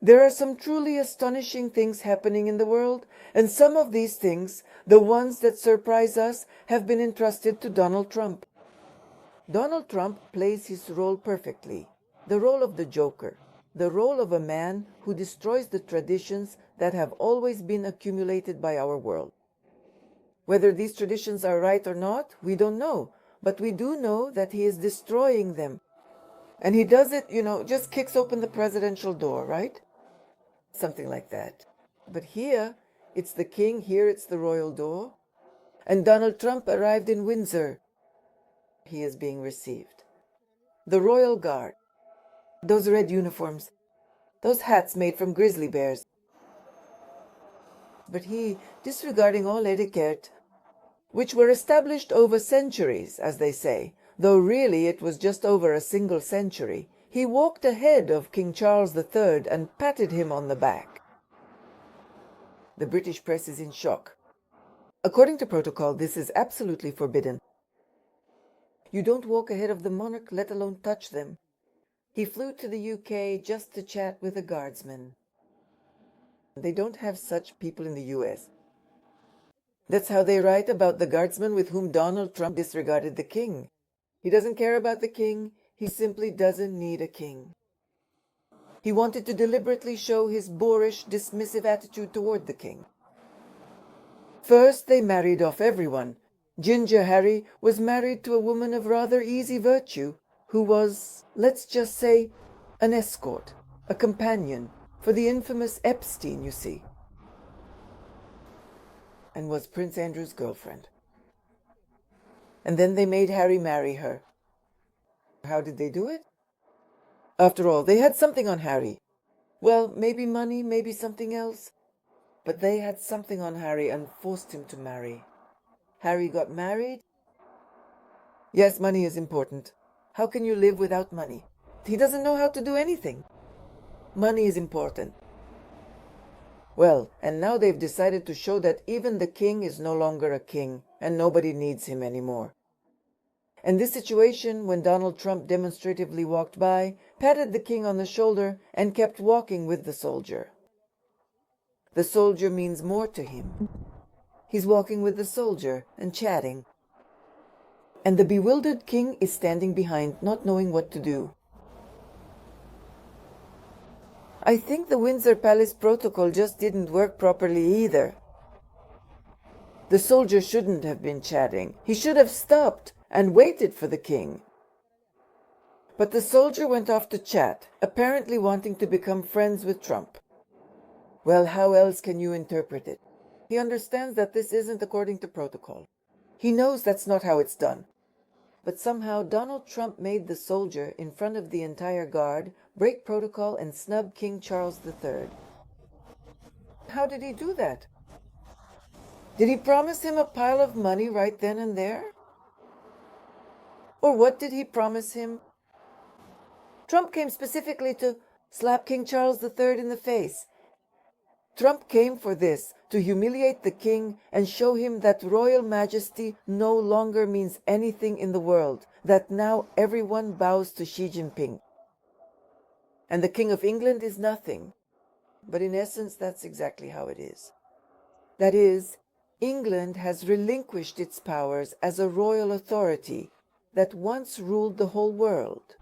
There are some truly astonishing things happening in the world, and some of these things, the ones that surprise us, have been entrusted to Donald Trump. Donald Trump plays his role perfectly, the role of the Joker, the role of a man who destroys the traditions that have always been accumulated by our world. Whether these traditions are right or not, we don't know, but we do know that he is destroying them. And he does it, just kicks open the presidential door, right? Something like that. But here, it's the king, here it's the royal door. And Donald Trump arrived in Windsor. He is being received. The Royal Guard. Those red uniforms. Those hats made from grizzly bears. But he, disregarding all etiquette, which were established over centuries, as they say, though really it was just over a single century, he walked ahead of King Charles III and patted him on the back. The British press is in shock. According to protocol, this is absolutely forbidden. You don't walk ahead of the monarch, let alone touch them. He flew to the UK just to chat with a guardsman. They don't have such people in the US. That's how they write about the guardsman with whom Donald Trump disregarded the king. He doesn't care about the king. He simply doesn't need a king. He wanted to deliberately show his boorish, dismissive attitude toward the king. First, they married off everyone. Ginger Harry was married to a woman of rather easy virtue, who was, let's just say, an escort, a companion, for the infamous Epstein, you see, and was Prince Andrew's girlfriend. And then they made Harry marry her. How did they do it? After all, they had something on Harry. Well, maybe money, maybe something else. But they had something on Harry and forced him to marry. Harry got married. Yes, money is important. How can you live without money? He doesn't know how to do anything. Money is important. Well, and now they've decided to show that even the king is no longer a king, and nobody needs him anymore. And this situation, when Donald Trump demonstratively walked by, patted the king on the shoulder, and kept walking with the soldier. The soldier means more to him. He's walking with the soldier and chatting. And the bewildered king is standing behind, not knowing what to do. I think the Windsor Palace protocol just didn't work properly either. The soldier shouldn't have been chatting. He should have stopped and waited for the king. But the soldier went off to chat, apparently wanting to become friends with Trump. Well, how else can you interpret it? He understands that this isn't according to protocol. He knows that's not how it's done. But somehow Donald Trump made the soldier, in front of the entire guard, break protocol and snub King Charles III. How did he do that? Did he promise him a pile of money right then and there? Or what did he promise him? Trump came specifically to slap King Charles III in the face. Trump came for this, to humiliate the king and show him that royal majesty no longer means anything in the world, that now everyone bows to Xi Jinping. And the King of England is nothing. But in essence, that's exactly how it is. That is, England has relinquished its powers as a royal authority that once ruled the whole world.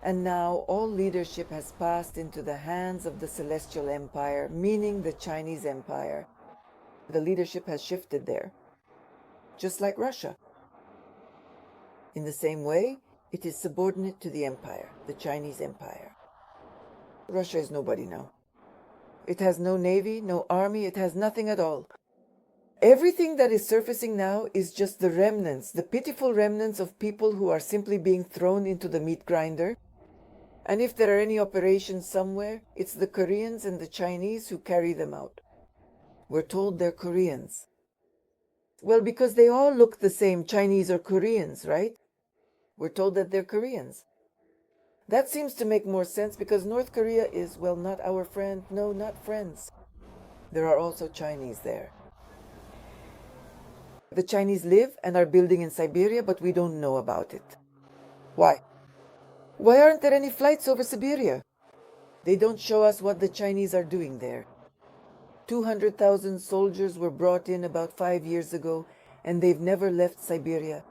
And now all leadership has passed into the hands of the Celestial Empire, meaning the Chinese Empire. The leadership has shifted there, just like Russia. In the same way, it is subordinate to the empire, the Chinese Empire. Russia is nobody now. It has no navy, no army, it has nothing at all. Everything that is surfacing now is just the remnants, the pitiful remnants of people who are simply being thrown into the meat grinder. And if there are any operations somewhere, it's the Koreans and the Chinese who carry them out. We're told they're Koreans. Well, because they all look the same, Chinese or Koreans, right? We're told that they're Koreans. That seems to make more sense because North Korea is, well, not our friend. No, not friends. There are also Chinese there. The Chinese live and are building in Siberia, but we don't know about it. Why? Why aren't there any flights over Siberia? They don't show us what the Chinese are doing there. 200,000 soldiers were brought in about 5 years ago, and they've never left Siberia.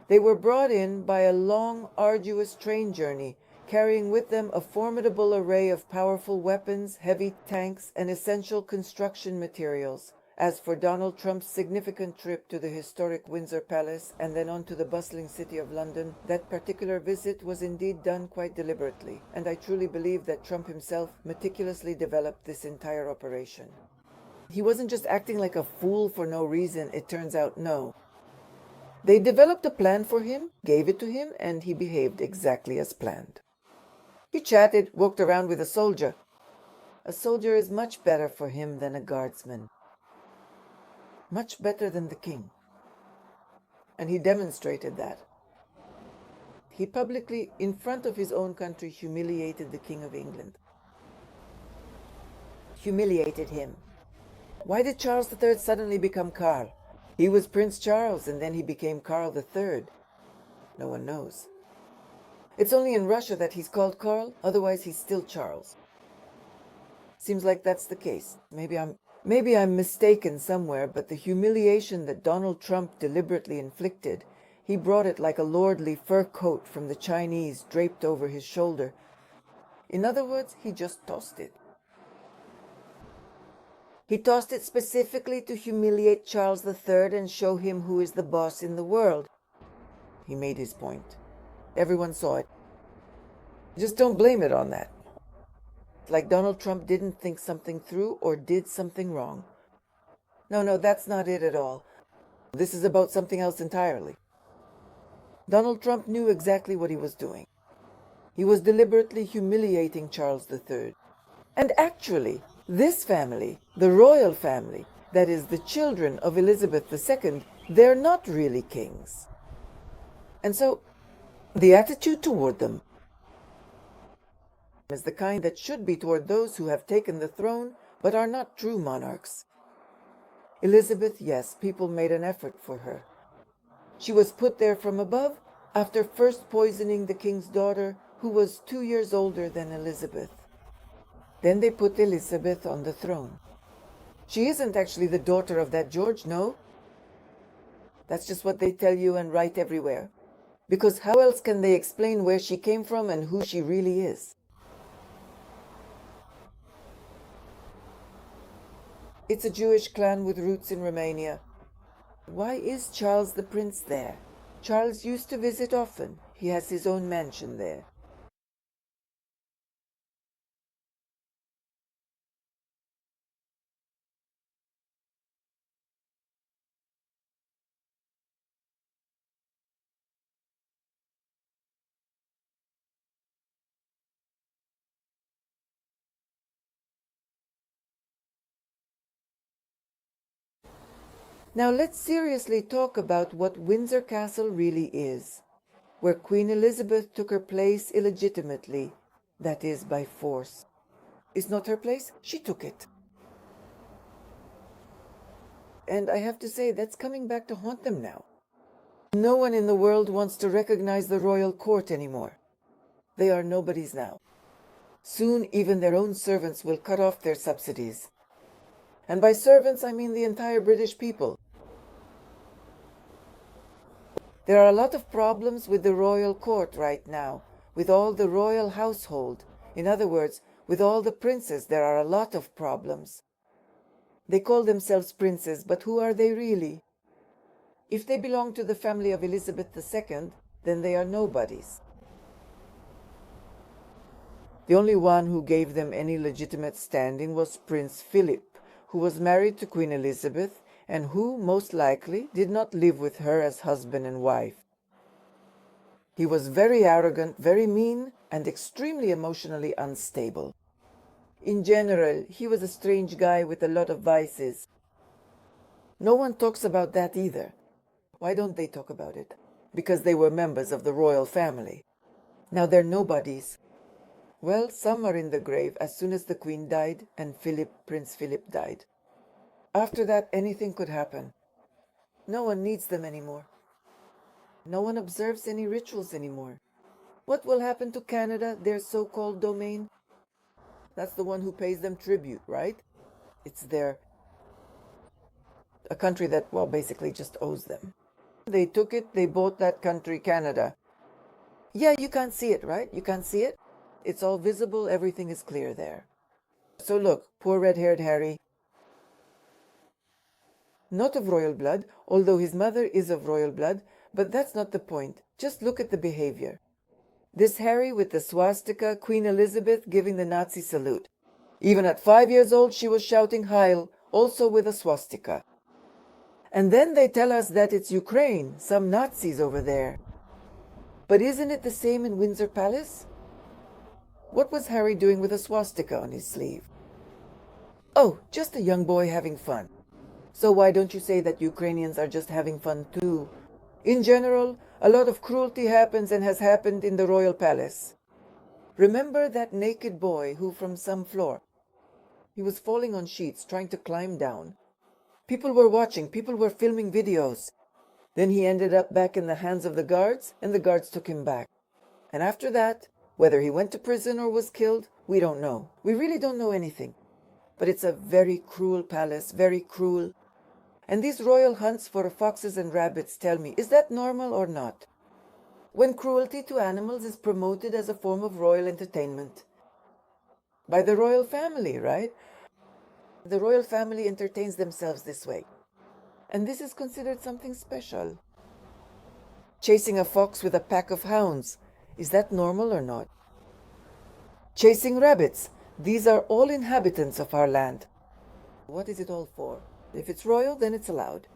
They were brought in by a long, arduous train journey, carrying with them a formidable array of powerful weapons, heavy tanks, and essential construction materials. As for Donald Trump's significant trip to the historic Windsor Palace and then on to the bustling city of London, that particular visit was indeed done quite deliberately, and I truly believe that Trump himself meticulously developed this entire operation. He wasn't just acting like a fool for no reason, it turns out, no. They developed a plan for him, gave it to him, and he behaved exactly as planned. He chatted, walked around with a soldier. A soldier is much better for him than a guardsman. Much better than the king. And he demonstrated that. He publicly, in front of his own country, humiliated the King of England. Humiliated him. Why did Charles III suddenly become Karl? He was Prince Charles, and then he became Karl III. No one knows. It's only in Russia that he's called Karl, otherwise he's still Charles. Seems like that's the case. Maybe I'm mistaken somewhere, but the humiliation that Donald Trump deliberately inflicted, he brought it like a lordly fur coat from the Chinese draped over his shoulder. In other words, he just tossed it. He tossed it specifically to humiliate Charles III and show him who is the boss in the world. He made his point. Everyone saw it. Just don't blame it on that. Like Donald Trump didn't think something through or did something wrong. No, that's not it at all. This is about something else entirely. Donald Trump knew exactly what he was doing. He was deliberately humiliating Charles III. And actually, this family, the royal family, that is, the children of Elizabeth II, they're not really kings. And so, the attitude toward them is the kind that should be toward those who have taken the throne but are not true monarchs. Elizabeth, yes, people made an effort for her. She was put there from above after first poisoning the king's daughter, who was 2 years older than Elizabeth. Then they put Elizabeth on the throne. She isn't actually the daughter of that George, no. That's just what they tell you and write everywhere. Because how else can they explain where she came from and who she really is? It's a Jewish clan with roots in Romania. Why is Charles the Prince there? Charles used to visit often. He has his own mansion there. Now let's seriously talk about what Windsor Castle really is, where Queen Elizabeth took her place illegitimately, that is, by force. It's not her place, she took it. And I have to say, that's coming back to haunt them now. No one in the world wants to recognize the royal court anymore. They are nobodies now. Soon even their own servants will cut off their subsidies. And by servants, I mean the entire British people. There are a lot of problems with the royal court right now, with all the royal household. In other words, with all the princes, there are a lot of problems. They call themselves princes, but who are they really? If they belong to the family of Elizabeth II, then they are nobodies. The only one who gave them any legitimate standing was Prince Philip, who was married to Queen Elizabeth, and who, most likely, did not live with her as husband and wife. He was very arrogant, very mean, and extremely emotionally unstable. In general, he was a strange guy with a lot of vices. No one talks about that either. Why don't they talk about it? Because they were members of the royal family. Now they're nobodies. Well, some are in the grave as soon as the Queen died and Prince Philip died. After that, anything could happen. No one needs them anymore. No one observes any rituals anymore. What will happen to Canada, their so-called domain? That's the one who pays them tribute, right? It's a country that, well, basically just owes them. They took it, they bought that country, Canada. Yeah, you can't see it, right? You can't see it? It's all visible, everything is clear there. So look, poor red-haired Harry, not of royal blood, although his mother is of royal blood, but that's not the point. Just look at the behavior. This Harry with the swastika, Queen Elizabeth giving the Nazi salute. Even at 5 years old, she was shouting Heil, also with a swastika. And then they tell us that it's Ukraine, some Nazis over there. But isn't it the same in Windsor Palace? What was Harry doing with a swastika on his sleeve? Oh, just a young boy having fun. So why don't you say that Ukrainians are just having fun too? In general, a lot of cruelty happens and has happened in the royal palace. Remember that naked boy who from some floor? He was falling on sheets, trying to climb down. People were watching, people were filming videos. Then he ended up back in the hands of the guards, and the guards took him back. And after that, whether he went to prison or was killed, we don't know. We really don't know anything. But it's a very cruel palace, very cruel. And these royal hunts for foxes and rabbits, tell me, is that normal or not? When cruelty to animals is promoted as a form of royal entertainment. By the royal family, right? The royal family entertains themselves this way. And this is considered something special. Chasing a fox with a pack of hounds, is that normal or not? Chasing rabbits, these are all inhabitants of our land. What is it all for? If it's royal, then it's allowed.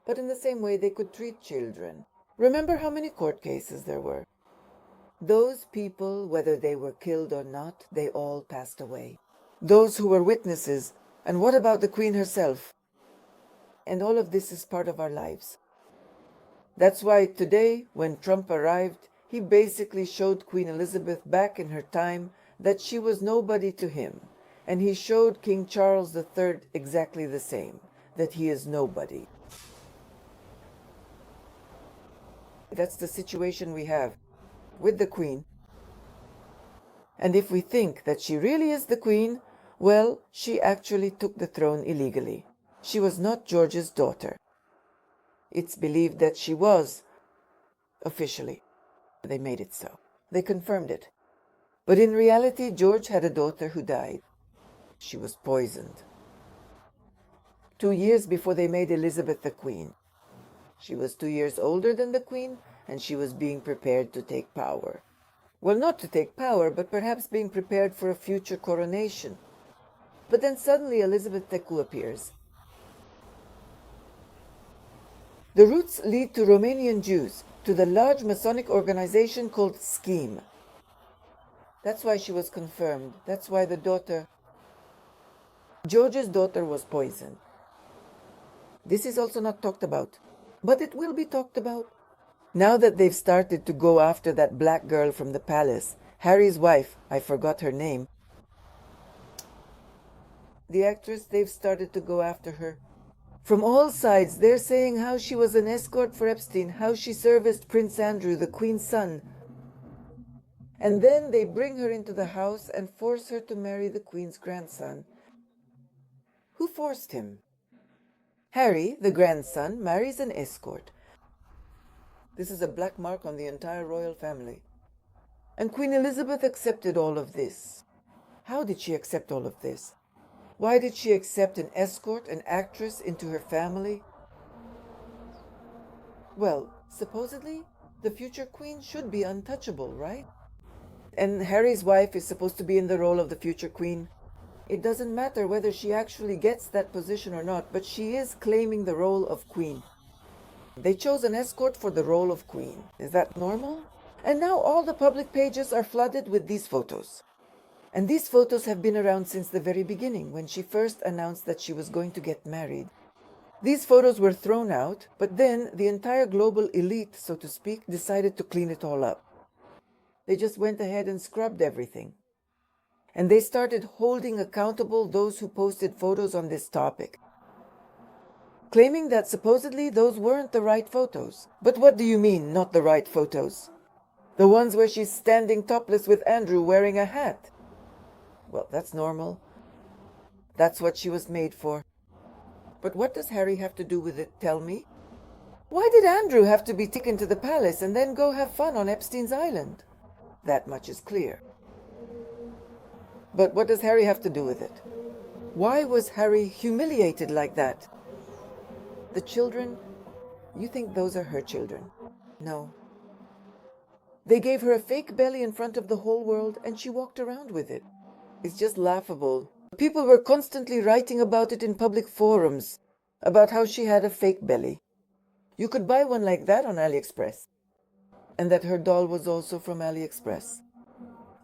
But in the same way, they could treat children. Remember how many court cases there were? Those people, whether they were killed or not, they all passed away. Those who were witnesses, and what about the Queen herself? And all of this is part of our lives. That's why today, when Trump arrived, he basically showed Queen Elizabeth back in her time that she was nobody to him. And he showed King Charles III exactly the same, that he is nobody. That's the situation we have with the Queen. And if we think that she really is the Queen, well, she actually took the throne illegally. She was not George's daughter. It's believed that she was, officially. They made it so. They confirmed it. But in reality, George had a daughter who died. She was poisoned. 2 years before they made Elizabeth the Queen. She was 2 years older than the Queen, and she was being prepared to take power. Well, not to take power, but perhaps being prepared for a future coronation. But then suddenly Elizabeth Tecu appears. The roots lead to Romanian Jews, to the large Masonic organization called Scheme. That's why she was confirmed. That's why the daughter... George's daughter was poisoned. This is also not talked about, but it will be talked about. Now that they've started to go after that black girl from the palace, Harry's wife, I forgot her name, the actress, they've started to go after her. From all sides, they're saying how she was an escort for Epstein, how she serviced Prince Andrew, the Queen's son. And then they bring her into the house and force her to marry the Queen's grandson. Who forced him? Harry, the grandson, marries an escort. This is a black mark on the entire royal family. And Queen Elizabeth accepted all of this. How did she accept all of this? Why did she accept an escort, an actress, into her family? Well, supposedly, the future queen should be untouchable, right? And Harry's wife is supposed to be in the role of the future queen. It doesn't matter whether she actually gets that position or not, but she is claiming the role of queen. They chose an escort for the role of queen. Is that normal? And now all the public pages are flooded with these photos. And these photos have been around since the very beginning, when she first announced that she was going to get married. These photos were thrown out, but then the entire global elite, so to speak, decided to clean it all up. They just went ahead and scrubbed everything. And they started holding accountable those who posted photos on this topic, claiming that supposedly those weren't the right photos. But what do you mean, not the right photos? The ones where she's standing topless with Andrew wearing a hat. Well, that's normal. That's what she was made for. But what does Harry have to do with it, tell me? Why did Andrew have to be taken to the palace and then go have fun on Epstein's Island? That much is clear. But what does Harry have to do with it? Why was Harry humiliated like that? The children, you think those are her children? No. They gave her a fake belly in front of the whole world and she walked around with it. It's just laughable. People were constantly writing about it in public forums, about how she had a fake belly. You could buy one like that on AliExpress. And that her doll was also from AliExpress.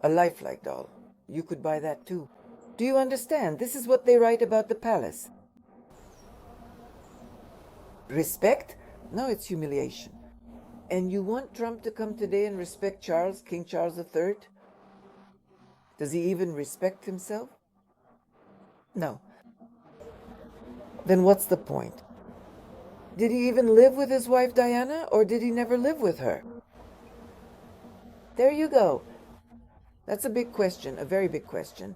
A lifelike doll. You could buy that too. Do you understand? This is what they write about the palace. Respect? No, it's humiliation. And you want Trump to come today and respect Charles, King Charles III? Does he even respect himself? No. Then what's the point? Did he even live with his wife Diana, or did he never live with her? There you go. That's a big question, a very big question.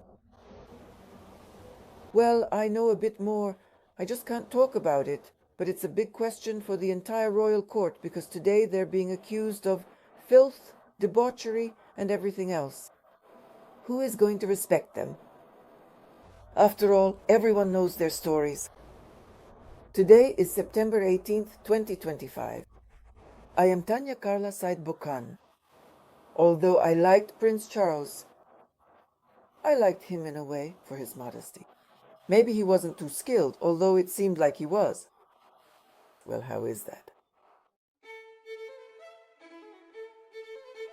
Well, I know a bit more. I just can't talk about it. But it's a big question for the entire royal court because today they're being accused of filth, debauchery, and everything else. Who is going to respect them? After all, everyone knows their stories. Today is September 18th, 2025. I am Tanya Carla Said Bukan. Although I liked Prince Charles, I liked him in a way for his modesty. Maybe he wasn't too skilled, although it seemed like he was. Well, how is that?